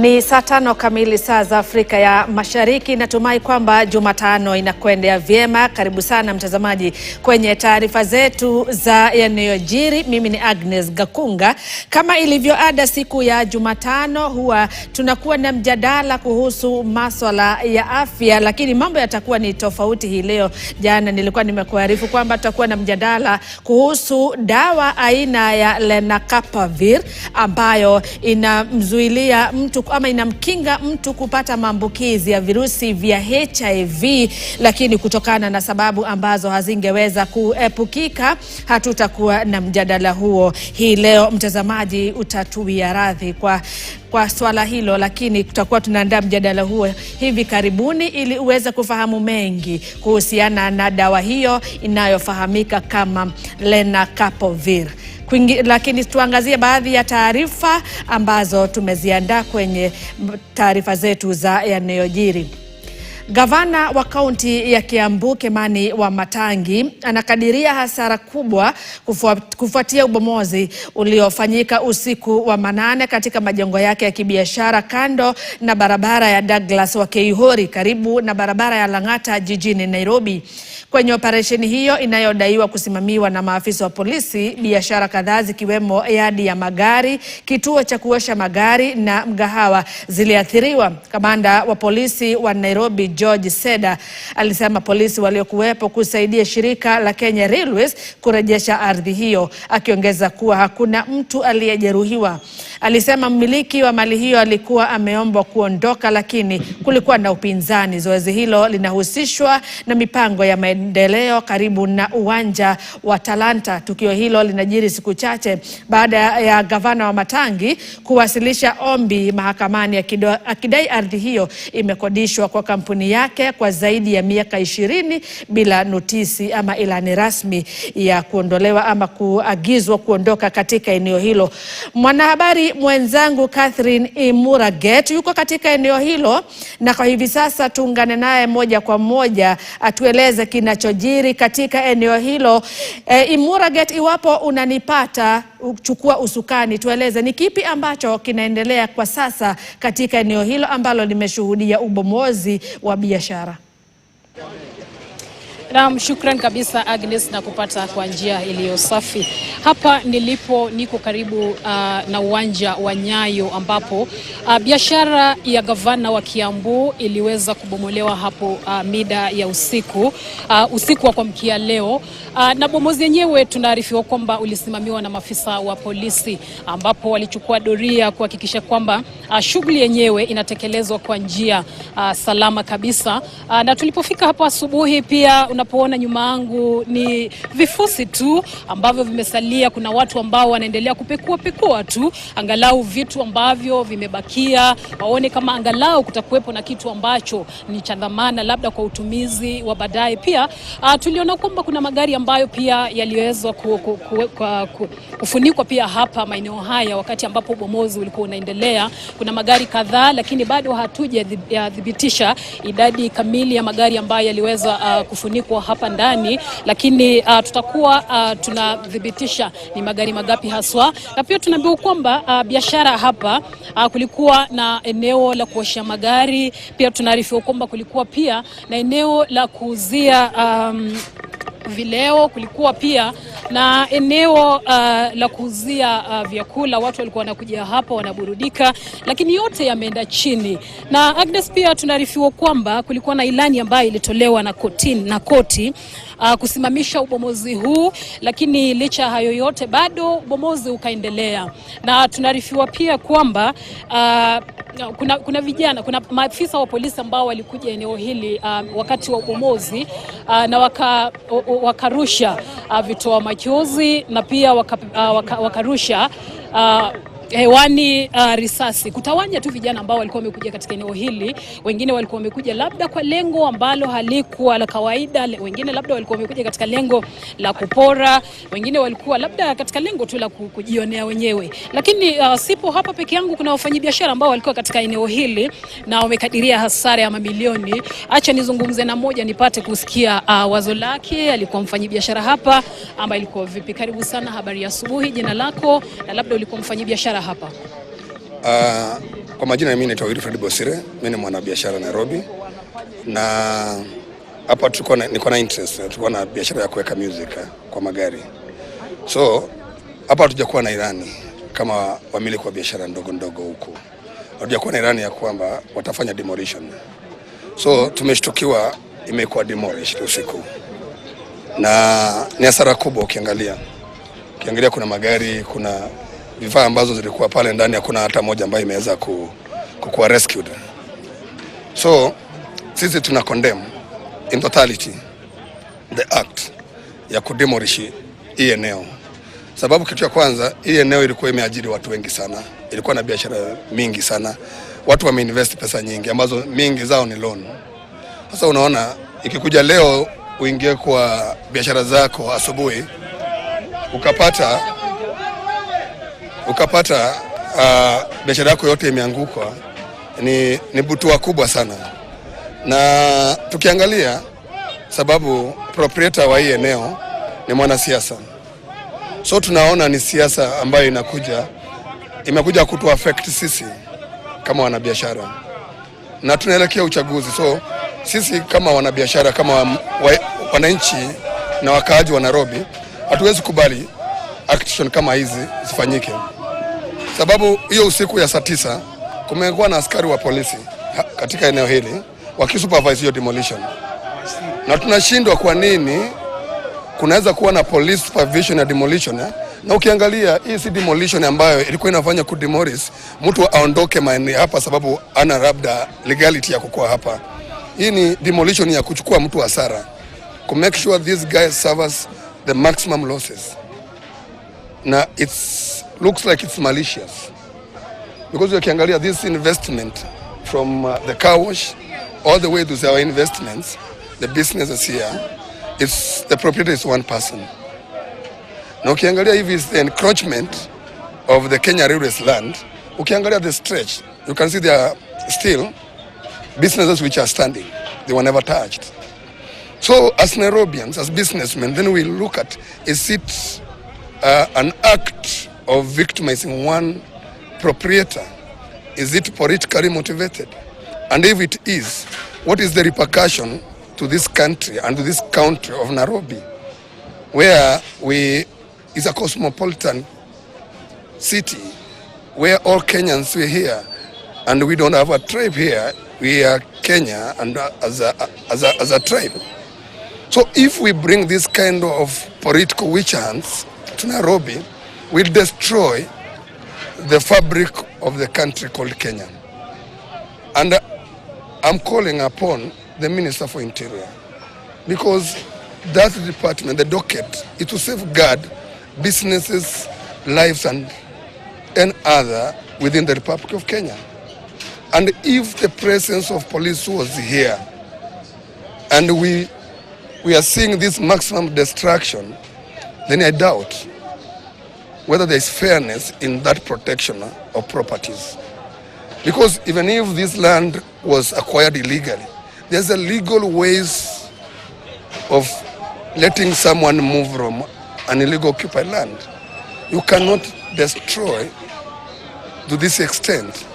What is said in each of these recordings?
Ni saa 5 kamili saa za Afrika ya Mashariki. Natumai kwamba Jumatano inakwendea vyema. Karibu sana mtazamaji kwenye taarifa zetu za yanayojiri. Mimi ni Agnes Gakunga. Kama ilivyo ada siku ya Jumatano huwa tunakuwa na mjadala kuhusu masuala ya afya, lakini mambo yatakuwa ni tofauti hii leo. Jana nilikuwa nimekuarifu kwamba tutakuwa na mjadala kuhusu dawa aina ya Lenacapavir ambayo inamzuilia mtu ama inamkinga mtu kupata maambukizi ya virusi vya HIV, lakini kutokana na sababu ambazo hazingeweza kuepukika hatutakuwa na mjadala huo hii leo. Mtazamaji, utatuia radhi kwa swala hilo, lakini tutakuwa tunaandaa mjadala huo hivi karibuni ili uweze kufahamu mengi kuhusiana na dawa hiyo inayofahamika kama Lenacapavir. Lakini tuangazie baadhi ya taarifa ambazo tumeziandaa kwenye taarifa zetu za yanayojiri. Gavana wa kaunti ya Kiambu Kimani Wamatangi anakadiria hasara kubwa kufuatia ubomozi uliofanyika usiku wa manane katika majengo yake ya kibiashara kando na barabara ya Douglas wa Keihori karibu na barabara ya Lang'ata jijini Nairobi. Kwenye operesheni hiyo inayodaiwa kusimamiwa na maafisa wa polisi, biashara kadhaa zikiwemo yadi ya magari, kituo cha kuosha magari na mgahawa ziliathiriwa. Kamanda wa polisi wa Nairobi George Seda alisema polisi waliokuwepo kusaidia shirika la Kenya Railways kurejesha ardhi hiyo, akiongeza kuwa hakuna mtu aliyejeruhiwa. Alisema mmiliki wa mali hiyo alikuwa ameombwa kuondoka, lakini kulikuwa na upinzani. Zoezi hilo linahusishwa na mipango ya maendeleo karibu na uwanja wa Talanta. Tukio hilo linajiri siku chache baada ya gavana Wamatangi kuwasilisha ombi mahakamani akidai ardhi hiyo imekodishwa kwa kampuni yake kwa zaidi ya miaka 20 bila notisi ama ilani rasmi ya kuondolewa ama kuagizwa kuondoka katika eneo hilo. Mwanahabari mwenzangu Catherine Imuraget yuko katika eneo hilo, na kwa hivi sasa tuungane naye moja kwa moja atueleze kinachojiri katika eneo hilo. Imuraget, iwapo unanipata, chukua usukani, tueleze ni kipi ambacho kinaendelea kwa sasa katika eneo hilo ambalo limeshuhudia ubomozi wa biashara. Naam, shukran kabisa Agnes na kupata kwa njia iliyo safi. Hapa nilipo niko karibu na uwanja wa Nyayo ambapo biashara ya gavana wa Kiambu iliweza kubomolewa hapo mida ya usiku wa kuamkia leo. Na bomozi yenyewe tunaarifiwa kwamba ulisimamiwa na maafisa wa polisi ambapo walichukua doria kuhakikisha kwamba shughuli yenyewe inatekelezwa kwa njia salama kabisa. Na tulipofika hapo asubuhi, pia unapoona nyuma yangu ni vifusi tu ambavyo vimesalia. Kuna watu ambao wanaendelea kupekua tu angalau vitu ambavyo vimebakia, waone kama angalau kutakuwepo na kitu ambacho ni cha dhamana labda kwa utumizi wa baadaye. Pia tuliona kwamba kuna magari ambayo pia yaliweza kufunikwa pia hapa maeneo haya wakati ambapo ubomozi ulikuwa unaendelea. Kuna magari kadhaa, lakini bado hatujadhibitisha idadi kamili ya magari ambayo yaliweza kufunikwa hapa ndani, lakini tutakuwa tunadhibitisha ni magari magapi haswa. Na pia tunaambiwa kwamba biashara hapa kulikuwa na eneo la kuosha magari. Pia tunaarifiwa kwamba kulikuwa pia na eneo la kuuzia vileo, kulikuwa pia na eneo la kuuzia vyakula. Watu walikuwa wanakuja hapa wanaburudika, lakini yote yameenda chini. Na Agnes, pia tunaarifiwa kwamba kulikuwa na ilani ambayo ilitolewa na koti kusimamisha ubomozi huu, lakini licha hayo yote bado ubomozi ukaendelea. Na tunaarifiwa pia kwamba kuna vijana, kuna maafisa wa polisi ambao walikuja eneo hili wakati wa ubomozi na wakarusha vitoa machozi na pia wakarusha hewani risasi kutawanya tu vijana ambao walikuwa wamekuja katika eneo hili. Wengine walikuwa wamekuja labda kwa lengo ambalo halikuwa la kawaida, wengine labda walikuwa wamekuja katika lengo la kupora, wengine walikuwa labda katika lengo tu la kujionea wenyewe. Lakini sipo hapa peke yangu, kuna wafanyabiashara ambao walikuwa katika eneo hili na wamekadiria hasara ya mamilioni. Acha nizungumze na mmoja nipate kusikia wazo lake. Alikuwa mfanyabiashara hapa ama ilikuwa vipi? Karibu sana, habari ya asubuhi, jina lako na labda ulikuwa mfanyabiashara hapa. Kwa majina mimi naitwa Wilfred Bosire, mimi ni mwanabiashara Nairobi, na hapa niko na interest, tulikuwa na biashara ya kuweka music kwa magari. So hapa hatujakuwa na irani kama wamiliki wa biashara ndogo ndogo huku. Hatujakuwa na irani ya kwamba watafanya demolition. So tumeshtukiwa imekuwa demolished usiku. Na ni hasara kubwa ukiangalia. Kuna magari, kuna vifaa ambazo zilikuwa pale ndani, hakuna hata moja ambayo imeweza kuwa rescued. So sisi tuna condemn in totality the act ya kudemolish hii eneo. Sababu kitu ya kwanza, hii eneo ilikuwa imeajiri watu wengi sana. Ilikuwa na biashara mingi sana. Watu wameinvest pesa nyingi ambazo mingi zao ni loan. Sasa unaona ikikuja leo uingie kwa biashara zako asubuhi ukapata biashara yako yote imeanguka, ni butua kubwa sana. Na tukiangalia sababu proprietor wa hii eneo ni mwanasiasa. So tunaona ni siasa ambayo imekuja kutu affect sisi kama wanabiashara. Na tunaelekea uchaguzi. So sisi kama wanabiashara, kama wananchi na wakaaji wa Nairobi, hatuwezi kubali action kama hizi zifanyike. Sababu hiyo usiku ya saa 9 kumekuwa na askari wa polisi katika eneo hili wakisupervise hiyo demolition. Na tunashindwa kwa nini kunaweza kuwa na police supervision ya demolition. Na ukiangalia hii si demolition ambayo ilikuwa inafanya kudemolish mtu aondoke maeneo hapa sababu ana labda legality ya kukua hapa. Hii ni demolition ya kuchukua mtu hasara, to make sure these guys suffers the maximum losses. Na looks like it's malicious, because ukiangalia this investment from the car wash all the way to our investments, the businesses here, the proprietor is one person. Na ukiangalia hivi is the encroachment of the Kenya Railways land. Ukiangalia the stretch, you can see there are still businesses which are standing. They were never touched. So as Nairobians, as businessmen, then we look at, is it an act of victimizing one proprietor? Is it politically motivated? And if it is, what is the repercussion to this country and to this country of Nairobi, where is a cosmopolitan city, where all Kenyans were here, and we don't have a tribe here. We are Kenya and as a tribe. So if we bring this kind of political witch hunts to Nairobi, we'll destroy the fabric of the country called Kenya. And I'm calling upon the Minister for Interior, because that department, the docket, is to safeguard businesses, lives and other within the Republic of Kenya. And if the presence of police was here and we are seeing this maximum destruction, then I doubt whether there is fairness in that protection of properties. Because even if this land was acquired illegally, there's a legal ways of letting someone move from an illegal occupied land. You cannot destroy to this extent.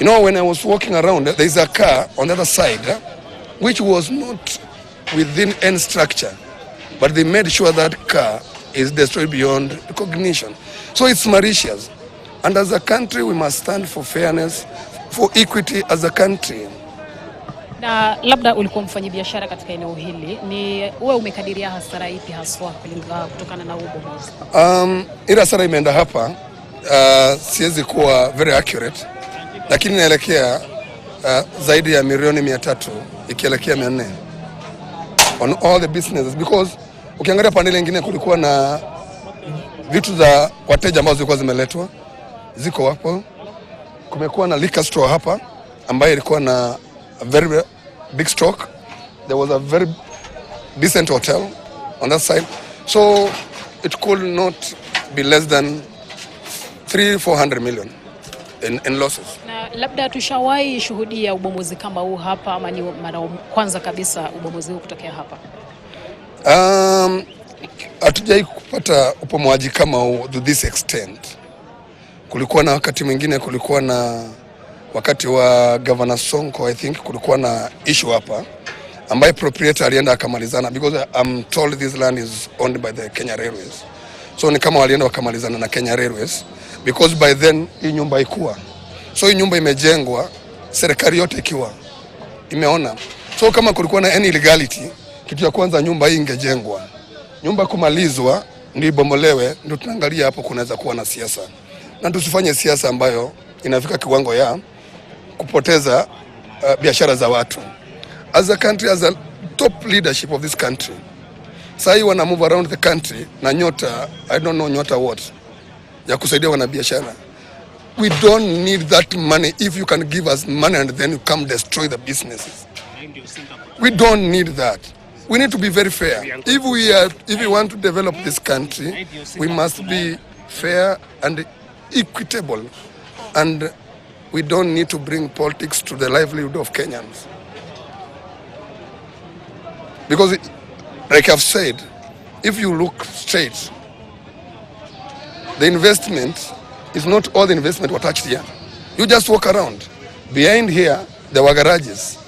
You know, when I was walking around, there's a car on the other side which was not within any structure, but they made sure that car is destroyed beyond recognition. So it's malicious. And as a country, we must stand for fairness, for equity as a country. Na labda ulikuwa mfanyabiashara katika eneo hili, ni wewe umekadiria hasara ipi haswa kutokana na ubomozi? Ile hasara imeenda hapa, siwezi kuwa very accurate, lakini inaelekea zaidi ya milioni 300 ikielekea 400 on all the businesses, because ukiangalia pande nyingine kulikuwa na vitu za wateja ambazo zilikuwa zimeletwa, ziko hapo. Kumekuwa na liquor store hapa ambayo ilikuwa na a very big stock. There was a very decent hotel on that side, so it could not be less than 300-400 million in losses. Na labda tushawahi shuhudia ubomozi kama huu hapa, ama ni mara kwanza kabisa ubomozi huu kutokea hapa? Hatujai kupata upomoaji kama huu to this extent. Kulikuwa na wakati mwingine kulikuwa na wakati wa Governor Sonko, I think kulikuwa na issue hapa ambaye proprietor alienda akamalizana, because I'm told this land is owned by the Kenya Railways. So ni kama walienda wakamalizana na Kenya Railways, because by then hii nyumba haikuwa. So hii nyumba imejengwa serikali yote ikiwa imeona. So kama kulikuwa na any illegality, kitu cha kwanza nyumba hii ingejengwa. Nyumba kumalizwa ndio ibomolewe, ndio tunaangalia hapo kunaweza kuwa na siasa. Na tusifanye siasa ambayo inafika kiwango ya kupoteza biashara za watu. As a country, as a top leadership of this country, sai wana move around the country na nyota, I don't know nyota what, ya kusaidia wana biashara. We don't need that money if you can give us money and then you come destroy the businesses. We don't need that. We need to be very fair. If we want to develop this country, we must be fair and equitable, and we don't need to bring politics to the livelihood of Kenyans. Because, like I've said, if you look straight, the investment is not all the investment were touched here. You just walk around. Behind here, there were garages.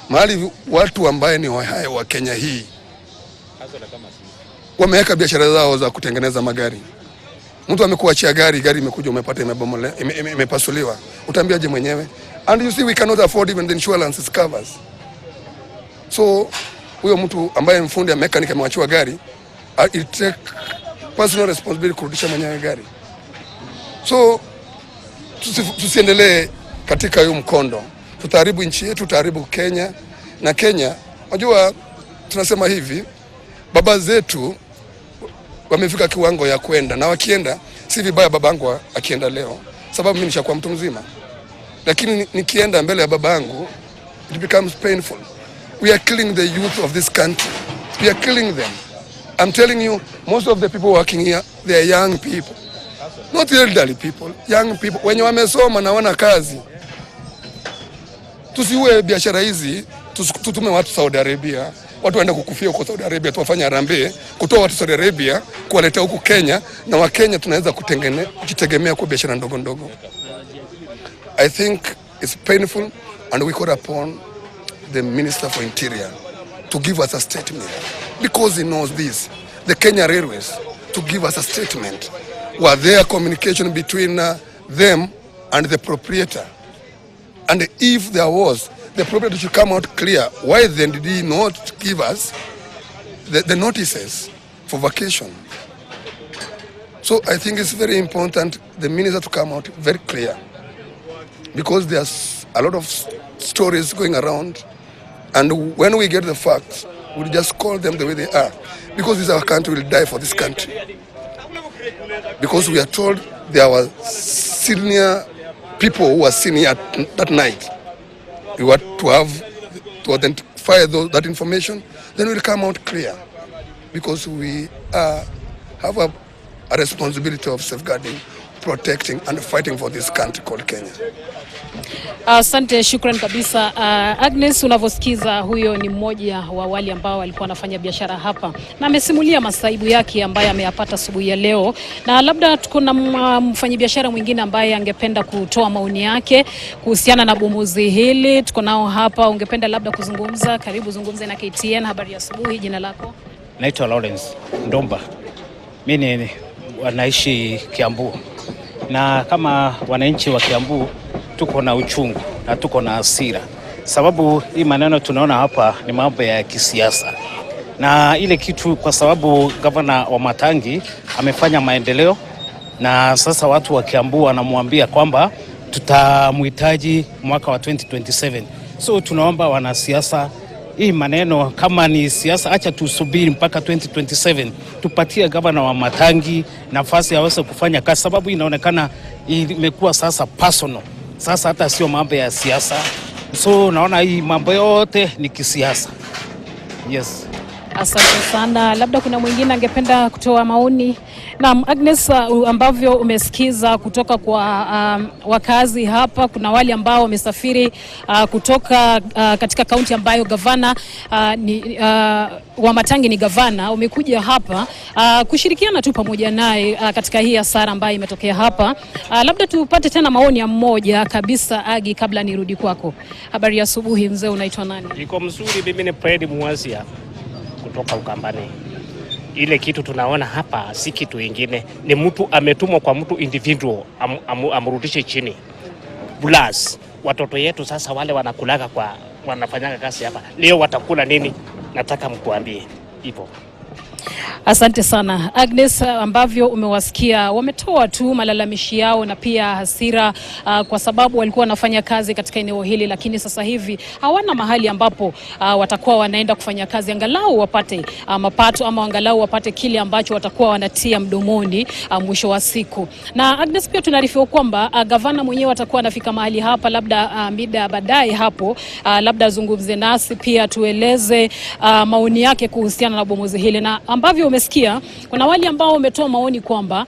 Mahali watu ambaye ni wahai wa Kenya hii wameweka biashara zao za kutengeneza magari. Mtu amekuachia gari imekuja umepata imepasuliwa. Utaambiaje mwenyewe? And you see, we cannot afford even the insurance covers. So huyo mtu ambaye mfundi mechanic amewachiwa gari, it take personal responsibility kurudisha mwenyewe gari. So tusiendelee katika hiyo mkondo. Tutaharibu nchi yetu, tutaharibu Kenya. Na Kenya, unajua tunasema hivi, baba zetu wamefika kiwango ya kwenda, na wakienda si vibaya babangu akienda leo, sababu mimi nishakuwa mtu mzima. Lakini nikienda mbele ya babangu, it becomes painful. We are killing the youth of this country. We are killing them. I'm telling you, most of the people working here, they are young people. Not elderly people, young people. Wenye wamesoma na wana kazi. Tusiwe biashara hizi, tutume watu Saudi Arabia, watu waenda kukufia huko Saudi Arabia, tuwafanya harambee, kutoa watu Saudi Arabia, kuwaleta huku Kenya, na Wakenya tunaweza kujitegemea kwa biashara ndogo ndogo. I think it's painful, and we call upon the Minister for Interior to give us a statement, because he knows this, the Kenya Railways, to give us a statement. Were there communication between them and the proprietor? And if there was, the proprietor should come out clear. Why then did he not give us the notices for vacation? So I think it's very important the minister to come out very clear, because there's a lot of stories going around, and when we get the facts, we'll just call them the way they are, because this our country will die for this country. Because we are told there were senior people who were seen here that night. We were to identify that information, then we'll come out clear, because we have a responsibility of safeguarding, protecting and fighting for this country called Kenya. Asante, shukran kabisa. Agnes, unavyosikiza, huyo ni mmoja wa wale ambao walikuwa wanafanya biashara hapa, na amesimulia masaibu yake ambaye ameyapata asubuhi ya leo. Na labda tuko na mfanyabiashara mwingine ambaye angependa kutoa maoni yake kuhusiana na bomozi hili. Tuko nao hapa, ungependa labda kuzungumza? Karibu, zungumze na KTN. Habari ya asubuhi, jina lako? Naitwa Lawrence Ndomba. Mimi wanaishi Kiambu, na kama wananchi wa Kiambu tuko na uchungu na tuko na hasira, sababu hii maneno tunaona hapa ni mambo ya kisiasa, na ile kitu kwa sababu gavana wa Matangi amefanya maendeleo, na sasa watu wa Kiambu wanamwambia kwamba tutamhitaji mwaka wa 2027. So tunaomba wanasiasa, hii maneno kama ni siasa, acha tusubiri mpaka 2027, tupatie gavana wa Matangi nafasi aweze kufanya kazi, sababu inaonekana imekuwa sasa personal. Sasa hata sio mambo ya siasa. So naona hii mambo yote ni kisiasa. Yes. Asante sana. Labda kuna mwingine angependa kutoa maoni. Naam, Agnes, ambavyo umesikiza kutoka kwa wakazi hapa, kuna wale ambao wamesafiri kutoka katika kaunti ambayo gavana Wamatangi ni gavana, umekuja hapa kushirikiana tu pamoja naye katika hii hasara ambayo imetokea hapa. Labda tupate tena maoni ya mmoja kabisa, Agi, kabla nirudi kwako. Habari ya asubuhi mzee, unaitwa nani? Iko mzuri, mimi ni Fred Muasia kutoka Ukambani. Ile kitu tunaona hapa si kitu ingine, ni mtu ametumwa kwa mtu individual amrudishe chini. Plus watoto yetu sasa wale wanakulaga kwa wanafanyanga kazi hapa, leo watakula nini? Nataka mkuambie hivyo. Asante sana Agnes, ambavyo umewasikia wametoa tu malalamishi yao na pia hasira kwa sababu walikuwa wanafanya kazi katika eneo hili, lakini sasa hivi hawana mahali ambapo watakuwa wanaenda kufanya kazi angalau wapate mapato ama angalau wapate kile ambacho watakuwa wanatia mdomoni mwisho wa siku. Na Agnes, pia tunaarifiwa kwamba gavana mwenyewe atakuwa anafika mahali hapa labda mida baadaye hapo, labda zungumze nasi pia tueleze maoni yake kuhusiana na bomozi hili. Na ambavyo umesikia kuna wale ambao wametoa maoni kwamba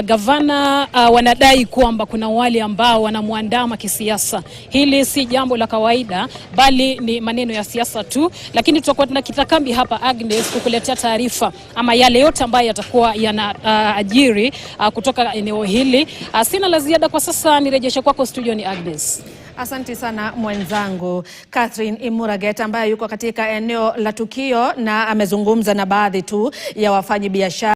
gavana wanadai kwamba kuna wale ambao wanamuandama kisiasa. Hili si jambo la kawaida, bali ni maneno ya siasa tu, lakini tutakuwa tunakita kambi hapa Agnes kukuletea taarifa ama yale yote ambayo yatakuwa yanaajiri kutoka eneo hili. Sina la ziada kwa sasa, nirejeshe kwako studio ni Agnes. Asante sana mwenzangu Catherine Imuraget ambaye yuko katika eneo la tukio na amezungumza na baadhi tu ya wafanyabiashara.